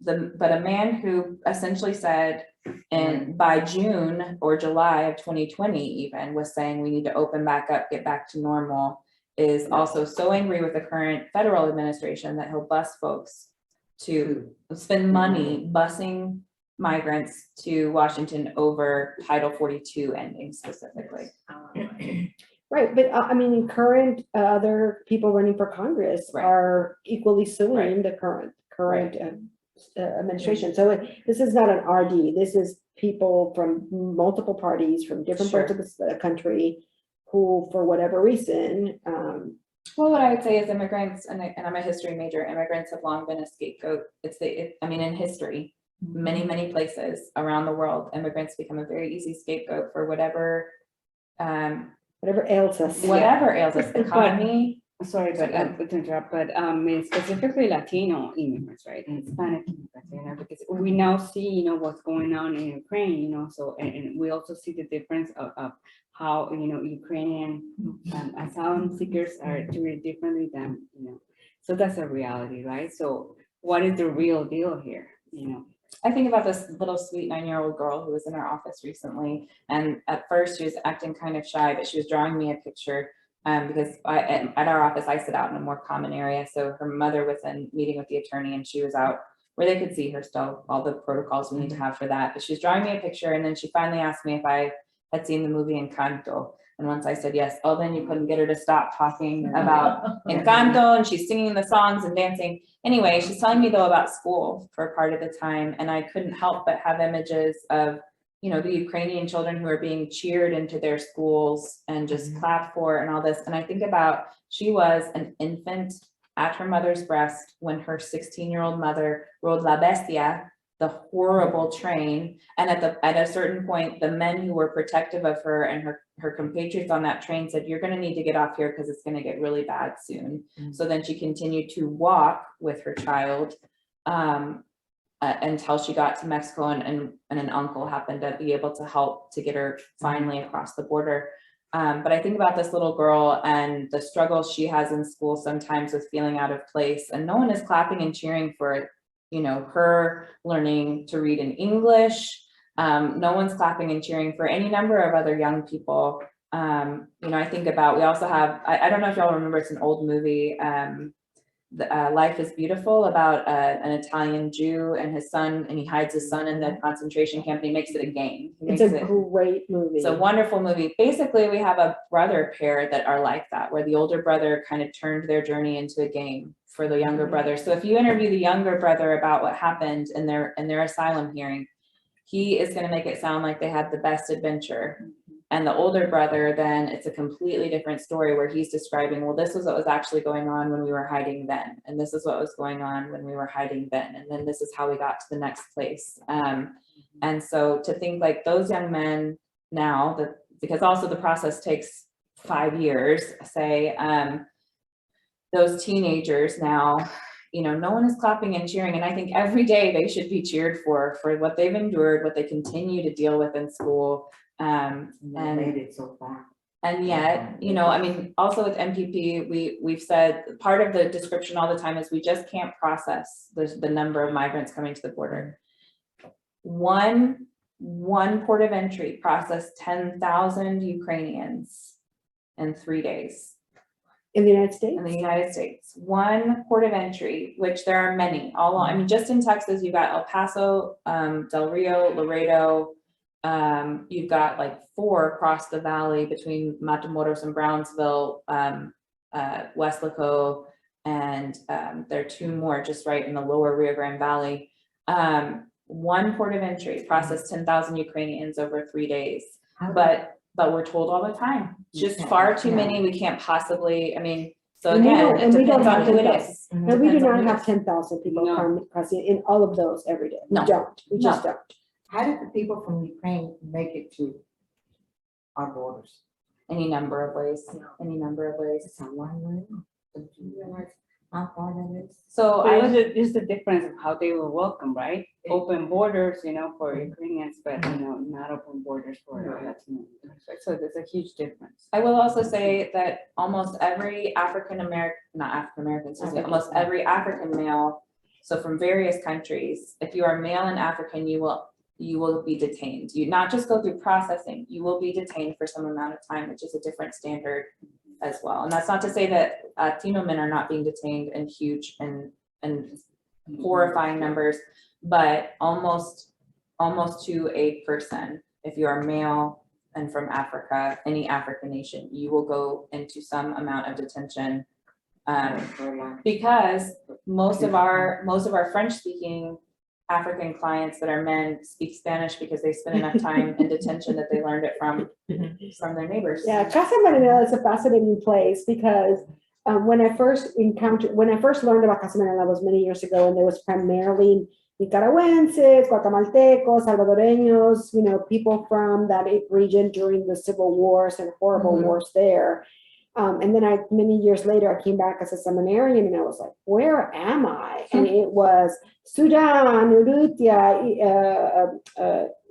a man who essentially said, and by June or July of 2020 even was saying we need to open back up, get back to normal, is also so angry with the current federal administration that he'll bus folks to spend money busing migrants to Washington over Title 42 ending specifically. Right, but I mean, current other people running for Congress Right. are equally suing Right. the current administration. So this is not an RD. This is people from multiple parties from different parts of the country who, for whatever reason, Well, what I would say is immigrants, and I'm a history major, immigrants have long been a scapegoat. In history, many places around the world, immigrants become a very easy scapegoat for whatever ails us. ails us, economy. Sorry, but to interrupt, but specifically Latino immigrants, right, and Hispanic immigrants, because we now see, what's going on in Ukraine, so and we also see the difference of how Ukrainian asylum seekers are treated differently than so that's a reality, right? So what is the real deal here? I think about this little sweet 9-year-old girl who was in our office recently, and at first she was acting kind of shy, but she was drawing me a picture. Because at our office, I sit out in a more common area. So her mother was in meeting with the attorney and she was out where they could see her still, all the protocols we need to have for that. But she was drawing me a picture and then she finally asked me if I had seen the movie Encanto. And once I said yes, then you couldn't get her to stop talking about Encanto, and she's singing the songs and dancing. Anyway, she's telling me though about school for part of the time. And I couldn't help but have images of the Ukrainian children who are being cheered into their schools and just clapped for and all this. And I think about, she was an infant at her mother's breast when her 16-year-old mother rode La Bestia, the horrible train. And at a certain point, the men who were protective of her and her compatriots on that train said, you're going to need to get off here because it's going to get really bad soon. So then she continued to walk with her child until she got to Mexico, and an uncle happened to be able to help to get her finally across the border. But I think about this little girl and the struggles she has in school sometimes with feeling out of place, and no one is clapping and cheering for, her learning to read in English. No one's clapping and cheering for any number of other young people. I think about, we also have, I don't know if y'all remember, it's an old movie, Life is Beautiful, about an Italian Jew and his son, and he hides his son in the concentration camp and he makes it a game. It's a great movie. It's a wonderful movie. Basically, we have a brother pair that are like that, where the older brother kind of turned their journey into a game for the younger brother. So if you interview the younger brother about what happened in their asylum hearing, he is going to make it sound like they had the best adventure. And the older brother, then it's a completely different story where he's describing, well, this was what was actually going on when we were hiding then. And this is what was going on when we were hiding then. And then this is how we got to the next place. And so to think like those young men now, because also the process takes 5 years, say, those teenagers now, no one is clapping and cheering. And I think every day they should be cheered for what they've endured, what they continue to deal with in school. And made it so far. And yet, I mean, also with MPP, we've said part of the description all the time is we just can't process the number of migrants coming to the border. One port of entry processed 10,000 Ukrainians in 3 days. In the United States? In the United States, one port of entry, which there are many, I mean, just in Texas, you've got El Paso, Del Rio, Laredo. You've got like 4 across the valley between Matamoros and Brownsville, Weslaco, and there are 2 more just right in the lower Rio Grande Valley. One port of entry processed 10,000 Ukrainians over 3 days, but we're told all the time, just far too many, we can't possibly, I mean, so And we again, don't- it and we don't depends on have who it 10,000. is. And we do Depends on not who it have is. 10,000 people No. crossing in all of those every day. We No. don't, we just don't. How did the people from Ukraine make it to our borders? Any number of ways, any number of ways. It's a long way. Don't you realize how far that is? So But I it would, was just the difference of how they were welcome, right? Open borders, for Ukrainians, but, not open borders for Latino. So there's a huge difference. I will also say that almost every almost every African male, so from various countries, if you are male and African, you will be detained. You not just go through processing, you will be detained for some amount of time, which is a different standard as well. And that's not to say that Latino men are not being detained in huge and horrifying numbers, but almost to a person, if you are male and from Africa, any African nation, you will go into some amount of detention. Because most of our French-speaking African clients that are men speak Spanish because they spend enough time in detention that they learned it from their neighbors. Yeah, Casa Marinela is a fascinating place because when I first learned about Casa Marinela was many years ago, and there was primarily Nicaraguenses, Guatemaltecos, Salvadoreños, people from that region during the civil wars and horrible wars there. And then many years later, I came back as a seminarian and I was like, where am I? And it was Sudan, Eritrea,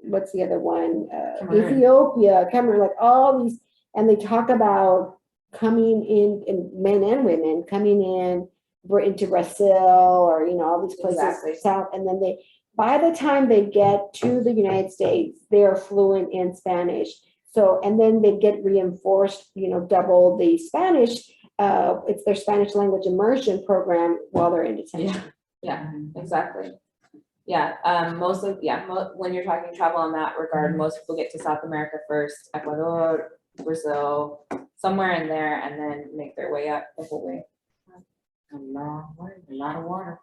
what's the other one? Ethiopia, Cameroon, like all these. And they talk about coming in, and men and women coming into Brazil or, all these places south. And then by the time they get to the United States, they're fluent in Spanish. So, and then they get reinforced, double the Spanish. It's their Spanish language immersion program while they're in detention. Yeah, exactly. Yeah, when you're talking travel in that regard, most people get to South America first, Ecuador, Brazil, somewhere in there, and then make their way up the whole way. A long way, a lot of water.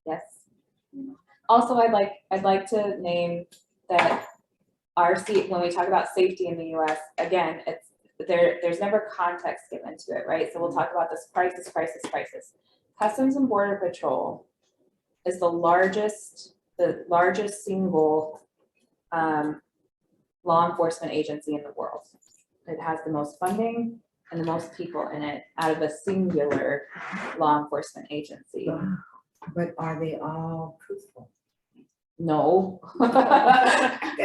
Yes. Also, I'd like to name that when we talk about safety in the US, again, there's never context given to it, right? So we'll talk about this crisis. Customs and Border Patrol is the largest single law enforcement agency in the world. It has the most funding and the most people in it out of a singular law enforcement agency. But are they all truthful? No.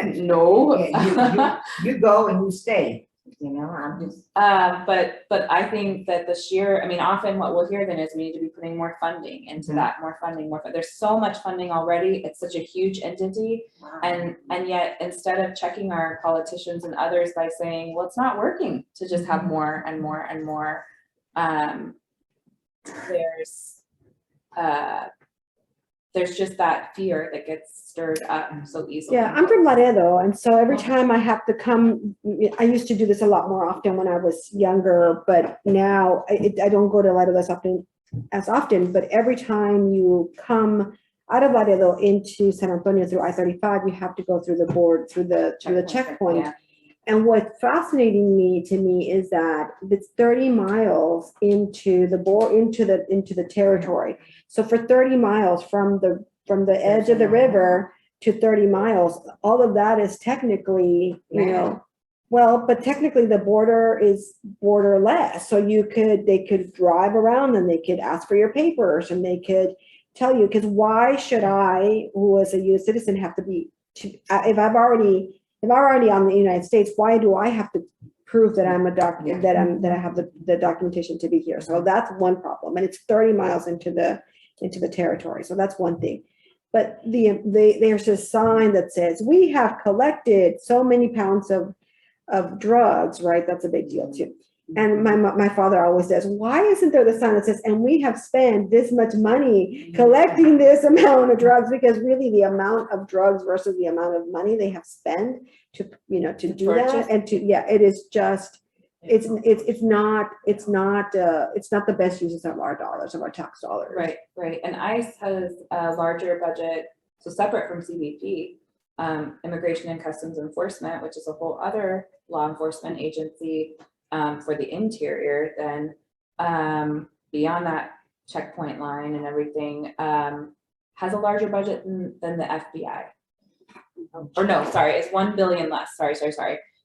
No. Yeah, you go and you stay, I'm just. But I think that often what we'll hear then is we need to be putting more funding into that, more funding. There's so much funding already. It's such a huge entity. And yet instead of checking our politicians and others by saying, well, it's not working to just have more and more and more, there's just that fear that gets stirred up so easily. Yeah, I'm from Laredo, and so every time I have to come, I used to do this a lot more often when I was younger, but now I don't go to Laredo as often, but every time you come out of Laredo into San Antonio through I-35, you have to go through the checkpoint. Yeah. And what's fascinating to me is that it's 30 miles into the territory. So for 30 miles from the edge of the river to 30 miles, all of that is technically, Well, but technically the border is borderless, so they could drive around and they could ask for your papers and they could tell you, because why should I, who is a US citizen, have to be, if I'm already on the United States, why do I have to prove that I'm a Yeah. that I have the documentation to be here? So that's one problem, and it's 30 miles into the territory, so that's one thing. But there's a sign that says, we have collected so many pounds of drugs, right? That's a big deal too. And my father always says, why isn't there the sign that says, and we have spent this much money collecting this amount of drugs? Because really the amount of drugs versus the amount of money they have spent to do that, and it is just, it's not the best uses of our dollars, of our tax dollars. Right. And ICE has a larger budget, so separate from CBP, Immigration and Customs Enforcement, which is a whole other law enforcement agency for the interior, then beyond that checkpoint line and everything, has a larger budget than the FBI. Or no, sorry, it's 1 billion less. Sorry.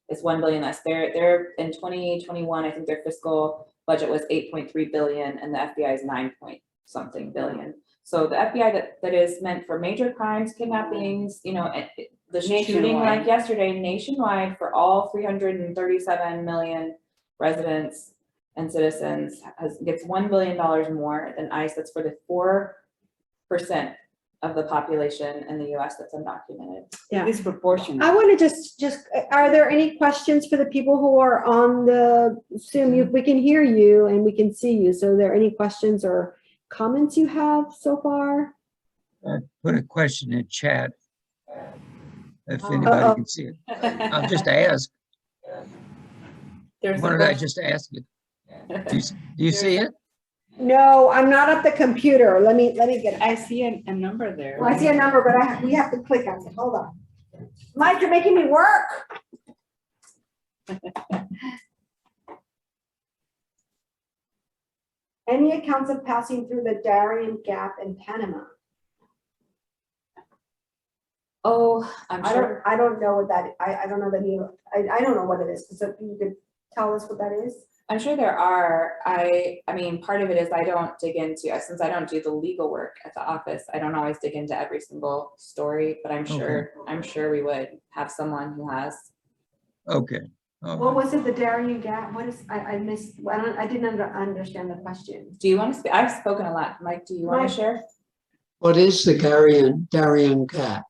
It's 1 billion less. They're in 2021, I think their fiscal budget was 8.3 billion and the FBI is 9 point something billion. So the FBI that is meant for major crimes, kidnappings, the shooting like yesterday nationwide for all 337 million residents and citizens gets $1 billion more than ICE. That's for the 4% of the population in the US that's undocumented. Yeah. Disproportionate. I want to just, are there any questions for the people who are on the Zoom? We can hear you and we can see you. So are there any questions or comments you have so far? Put a question in chat if anybody can see it. I'll just ask. What did I just ask you? Do you see it? No, I'm not at the computer. Let me get it. I see a number there. Well, I see a number, but we have to click on it. Hold on. Mike, you're making me work. Any accounts of passing through the Darien Gap in Panama? Oh, I'm sure. I don't know what that, I don't know that I don't know what it is. So you could tell us what that is? I'm sure there are. I mean, part of it is I don't dig into, since I don't do the legal work at the office, I don't always dig into every single story, but I'm sure we would have someone who has. Okay. What was it, the Darien Gap? What is, I missed, I didn't understand the question. Do you want to speak? I've spoken a lot. Mike, do you want to share? What is the Darien Gap?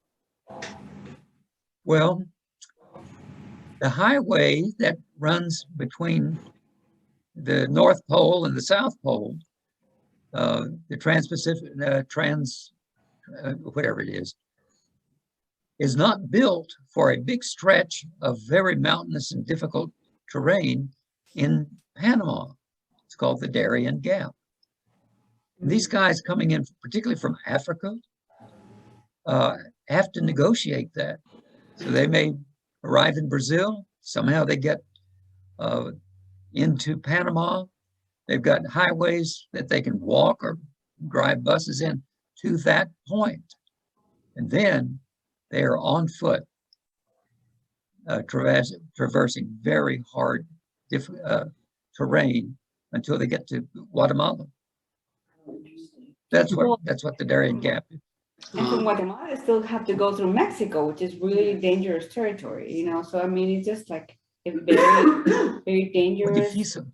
Well, the highway that runs between the North Pole and the South Pole, the Trans-Pacific, whatever it is not built for a big stretch of very mountainous and difficult terrain in Panama. It's called the Darien Gap. And these guys coming in, particularly from Africa, have to negotiate that. So they may arrive in Brazil, somehow they get into Panama. They've got highways that they can walk or drive buses in to that point. And then they are on foot, traversing very hard terrain until they get to Guatemala. That's what the Darien Gap is. And from Guatemala, they still have to go through Mexico, which is really dangerous territory, So I mean, it's just like a very, very dangerous. Difícil.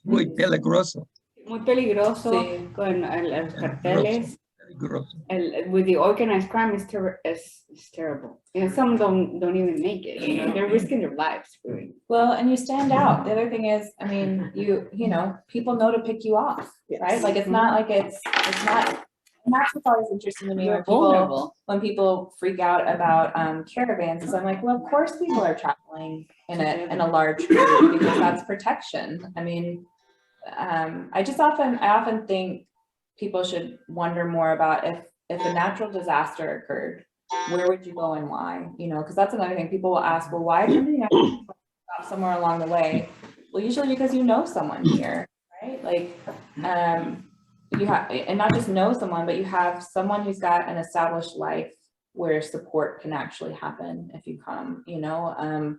Muy peligroso. Muy peligroso, Sí. con los carteles. Peligroso. With the organized crime is terrible. Some don't even make it. They're risking their lives. Really. Well, and you stand out. The other thing is, I mean, you know, people know to pick you off, right? Like it's not like it's not. And that's what's always interesting to me when people freak out about caravans. Is I'm like, well, of course people are traveling in a large group because that's protection. I mean, I often think people should wonder more about if a natural disaster occurred, where would you go and why? Because that's another thing. People will ask, well, why did you stop somewhere along the way? Well, usually because you know someone here, right? Like, you have, and not just know someone, but you have someone who's got an established life where support can actually happen if you come, you know?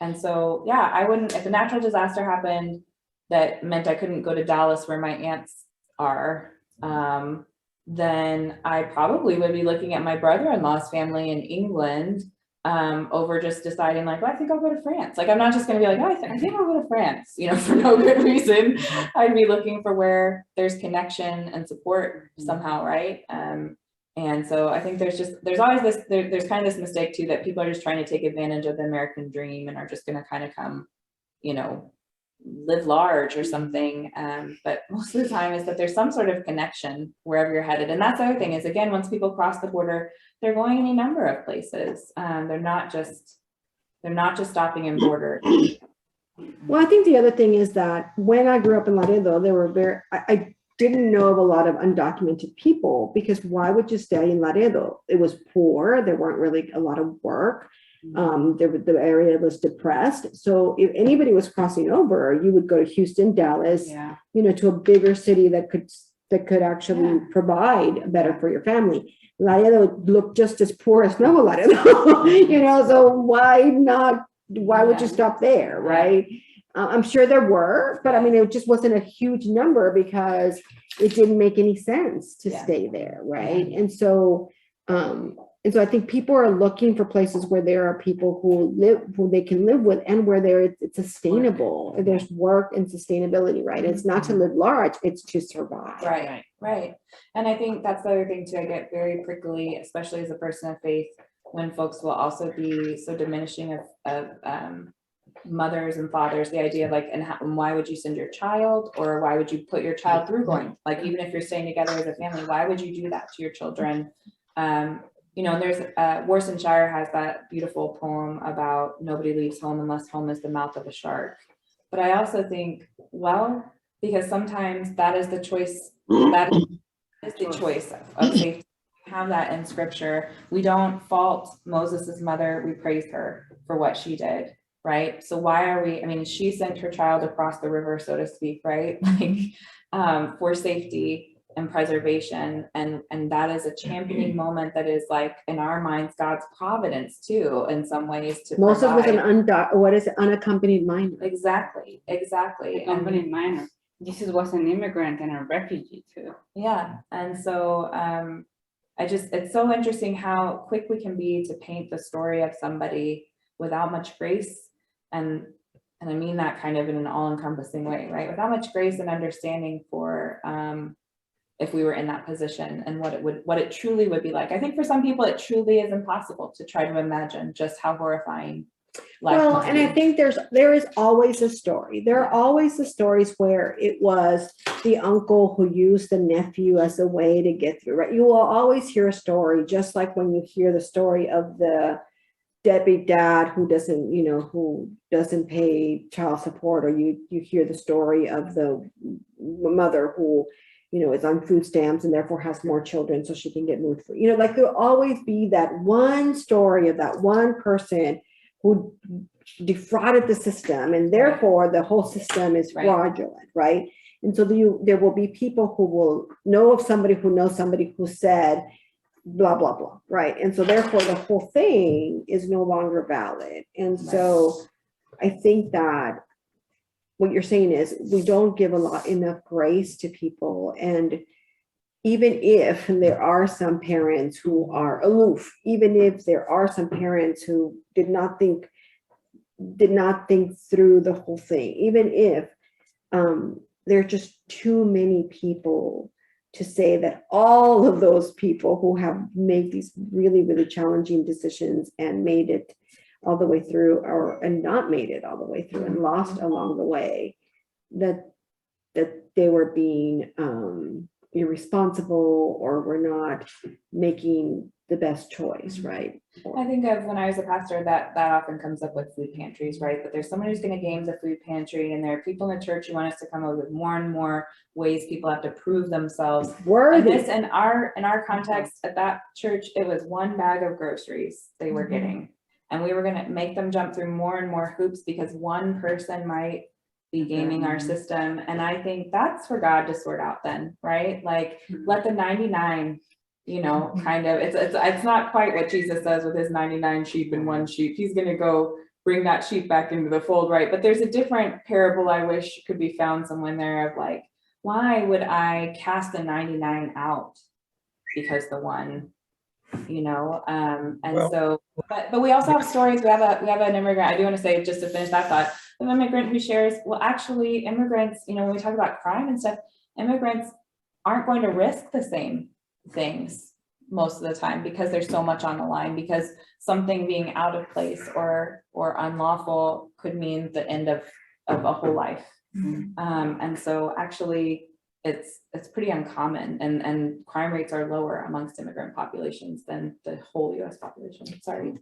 And so, yeah, I wouldn't, if a natural disaster happened that meant I couldn't go to Dallas where my aunts are, then I probably would be looking at my brother-in-law's family in England, over just deciding like, well, I think I'll go to France. Like, I'm not just gonna be like, oh, I think I'll go to France, you know, for no good reason. I'd be looking for where there's connection and support somehow, right? And so I think there's always this, there's kind of this mistake too, that people are just trying to take advantage of the American dream and are just gonna kind of come, you know, live large or something. But most of the time is that there's some sort of connection wherever you're headed. And that's the other thing is, again, once people cross the border, they're going any number of places. They're not just stopping in border. Well, I think the other thing is that when I grew up in Laredo, there were I didn't know of a lot of undocumented people, because why would you stay in Laredo? It was poor. There weren't really a lot of work. The area was depressed. So if anybody was crossing over, you would go to Houston, Dallas, you know, to a bigger city that could actually provide better for your family. Laredo looked just as poor as Nuevo Laredo, you know, so why would you stop there, right? I'm sure there were, but I mean, it just wasn't a huge number because it didn't make any sense to stay there, right? And so I think people are looking for places where there are people who they can live with, and where it's sustainable. There's work and sustainability, right? It's not to live large, it's to survive. Right. And I think that's the other thing too. I get very prickly, especially as a person of faith, when folks will also be so diminishing of mothers and fathers, the idea of like, and why would you send your child, or why would you put your child through going, like, even if you're staying together as a family, why would you do that to your children? You know, and there's Worcestershire has that beautiful poem about nobody leaves home unless home is the mouth of a shark. But I also think, well, because sometimes that is the choice, that is the choice of safety. We have that in scripture. We don't fault Moses's mother, we praise her for what she did, right? So why are we, I mean, she sent her child across the river, so to speak, right? Like, for safety and preservation, and that is a championing moment that is, like, in our minds, God's providence too, in some ways, to Moses was provide. an unaccompanied minor. Exactly. Accompanied minor. Jesus was an immigrant and a refugee too. Yeah, and so it's so interesting how quick we can be to paint the story of somebody without much grace, and I mean that kind of in an all-encompassing way, right? Without much grace and understanding for if we were in that position, and what it truly would be like. I think for some people it truly is impossible to try to imagine just how horrifying life Well, must and be. I think there is always a story. There are always the stories where it was the uncle who used the nephew as a way to get through, right? You will always hear a story, just like when you hear the story of the deadbeat dad who doesn't pay child support, or you hear the story of the mother who, you know, is on food stamps and therefore has more children so she can get moved for, you know, like there'll always be that one story of that one person who defrauded the system, and therefore the whole system is fraudulent, right? And so there will be people who will know of somebody who knows somebody who said blah, blah, blah, right? And so therefore the whole thing is no longer valid. And so I think that what you're saying is we don't give enough grace to people. And even if there are some parents who are aloof, even if there are some parents who did not think through the whole thing, even if there are just too many people to say that all of those people who have made these really, really challenging decisions and made it all the way through, and not made it all the way through and lost along the way, that they were being irresponsible, or were not making the best choice, right? I think of when I was a pastor, that often comes up with food pantries, right? That there's someone who's going to game the food pantry, and there are people in the church who want us to come up with more and more ways people have to prove themselves. And this, in our context at that church, it was one bag of groceries they were getting, and we were going to make them jump through more and more hoops because one person might be gaming our system. And I think that's for God to sort out then, right? Like, let the 99 you know, kind of, it's not quite what Jesus says with his 99 sheep and one sheep. He's gonna go bring that sheep back into the fold, right? But there's a different parable I wish could be found somewhere in there of like, why would I cast the 99 out because the one, you know, and Well- so, but we also have stories. We have an immigrant. I do want to say, just to finish that thought, an immigrant who shares, well, actually immigrants, you know, when we talk about crime and stuff, immigrants aren't going to risk the same things most of the time because there's so much on the line, because something being out of place or unlawful could mean the end of a whole life. And so actually it's pretty uncommon, and crime rates are lower amongst immigrant populations than the whole US population. Sorry.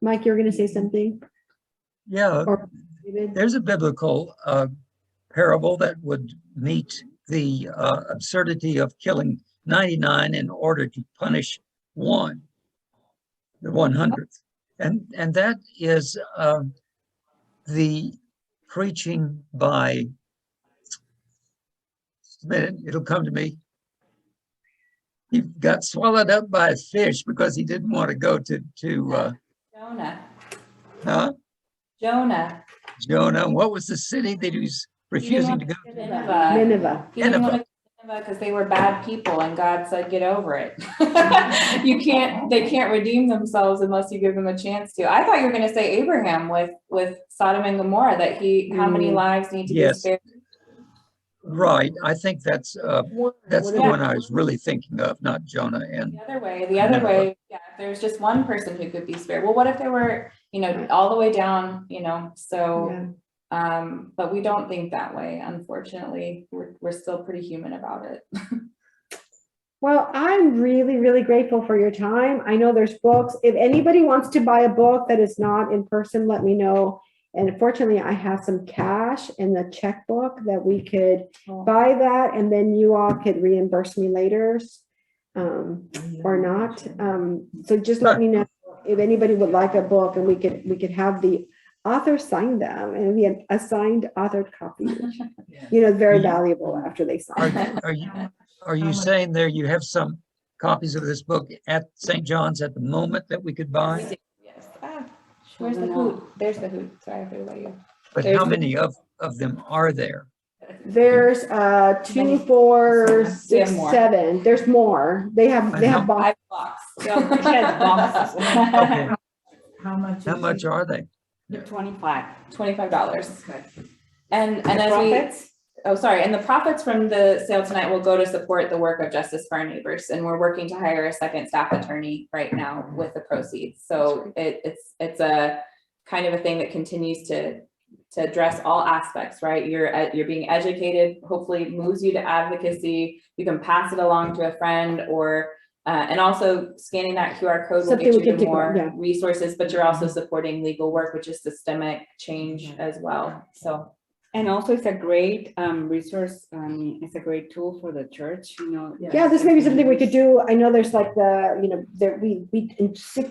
Mike, you're gonna say something? Yeah, Or David? there's a biblical parable that would meet the absurdity of killing 99 in order to punish one, the 100th. And that is the preaching by, just a minute, it'll come to me. He got swallowed up by a fish because he didn't want to go to Jonah. huh? Jonah. Jonah. What was the city that he was refusing to go to? Nineveh. Nineveh. He didn't want to Nineveh. go to Nineveh because they were bad people, and God said, get over it. They can't redeem themselves unless you give them a chance to. I thought you were going to say Abraham with Sodom and Gomorrah, that how many lives need to be Yes. spared. Right. I think that's the Yeah. one I was really thinking of, not Jonah. And The other way, yeah, if there's just one person who could be spared. Well, what if there were, you know, all the way down, you know, so, but we don't think that way, unfortunately. We're still pretty human about it. Well, I'm really, really grateful for your time. I know there's books. If anybody wants to buy a book that is not in person, let me know. And fortunately, I have some cash in the checkbook that we could buy that, and then you all could reimburse me later, or not. So just let me know if anybody would like a book, and we could have the author sign them, and we have a signed authored copy, which, you know, very valuable after they sign. are you saying there you have some copies of this book at St. John's at the moment that we could buy? Yes. Where's the hoot? There's the hoot. Sorry, I forgot about you. But how many of them are there? There's 2, 4, 6, more. 7. There's more. They have boxes. 5 blocks. She has boxes. Okay. How much? How much are they? 25. $25. Okay. And The as profits? and the profits from the sale tonight will go to support the work of Justice for Our Neighbors, and we're working to hire a second staff attorney right now with the proceeds. So it's a kind of a thing that continues to address all aspects, right? You're being educated, hopefully moves you to advocacy. You can pass it along to a friend, or and also scanning that QR code will Something get we you can to take more on, yeah. resources, but you're also supporting legal work, which is systemic change as well. So. And also it's a great resource. It's a great tool for the church, you know. Yeah, this may be something we could do. I know there's like there we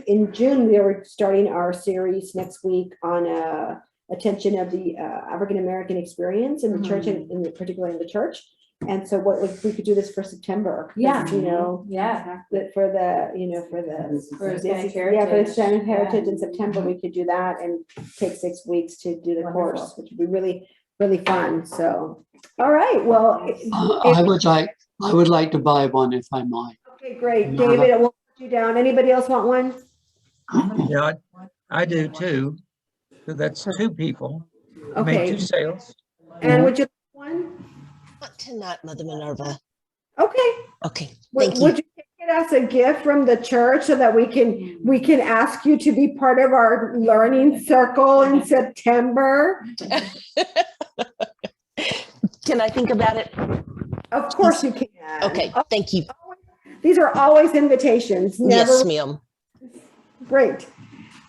in June, we are starting our series next week on attention of the African American experience in the church, and particularly in the church. And so what we could do this for September. Yeah. You know, Yeah. that for the Hispanic for the Hispanic Heritage. heritage in September, we could do that and take 6 weeks to do the Wonderful. course, which would be really, really fun. So, all right, well. I would like to buy one if I might. Okay, great. David, we'll put you down. Anybody else want one? Yeah, I do too. So that's 2 people. I made 2 Okay, sales. and would you like one? Not tonight, Mother Minerva. Okay. Okay, thank you. Would you take it as a gift from the church so that we can ask you to be part of our learning circle in September? Can I think about it? Of course you can. Okay, thank you. These are always invitations, never. Yes, ma'am. Great.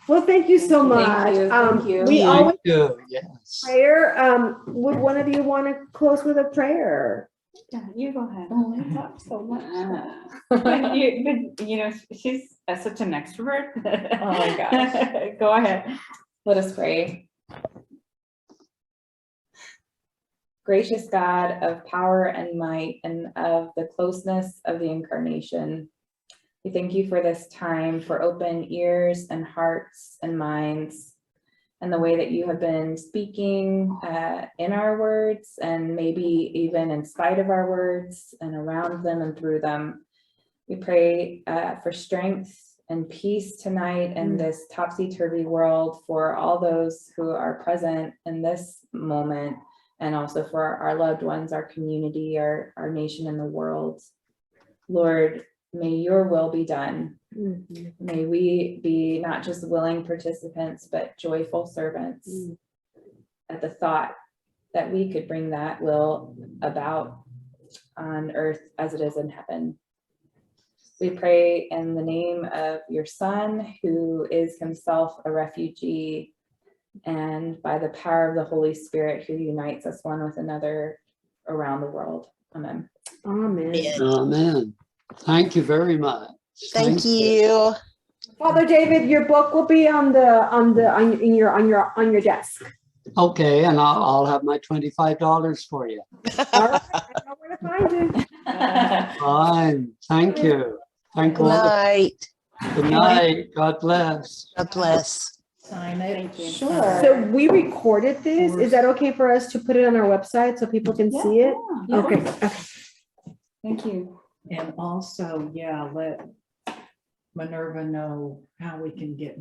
Well, thank you so much. Thank you. We always Yes. prayer. Would one of you want to close with a prayer? Yeah, you go ahead. Oh, I talk so much. But you know, she's such an extrovert. Oh my gosh. Go ahead. Let us pray. Gracious God of power and might and of the closeness of the incarnation, we thank you for this time, for open ears and hearts and minds, and the way that you have been speaking in our words, and maybe even in spite of our words and around them and through them. We pray for strength and peace tonight in this topsy-turvy world for all those who are present in this moment, and also for our loved ones, our community, our nation, and the world. Lord, may your will be done. May we be not just willing participants, but joyful servants at the thought that we could bring that will about on earth as it is in heaven. We pray in the name of your Son, who is himself a refugee, and by the power of the Holy Spirit, who unites us one with another around the world. Amen. Amen. Amen. Thank you very much. Thank you. Father David, your book will be on your desk. Okay, and I'll have my $25 for you. All right, I know where to find it. Fine. Thank you. Thank Good you. night. Good night. God bless. God bless. Sign it. Thank you. Sure. So we recorded this. Is that okay for us to put it on our website so people can see it? Yeah. Okay. Okay. Thank you. And also, yeah, let Minerva know how we can get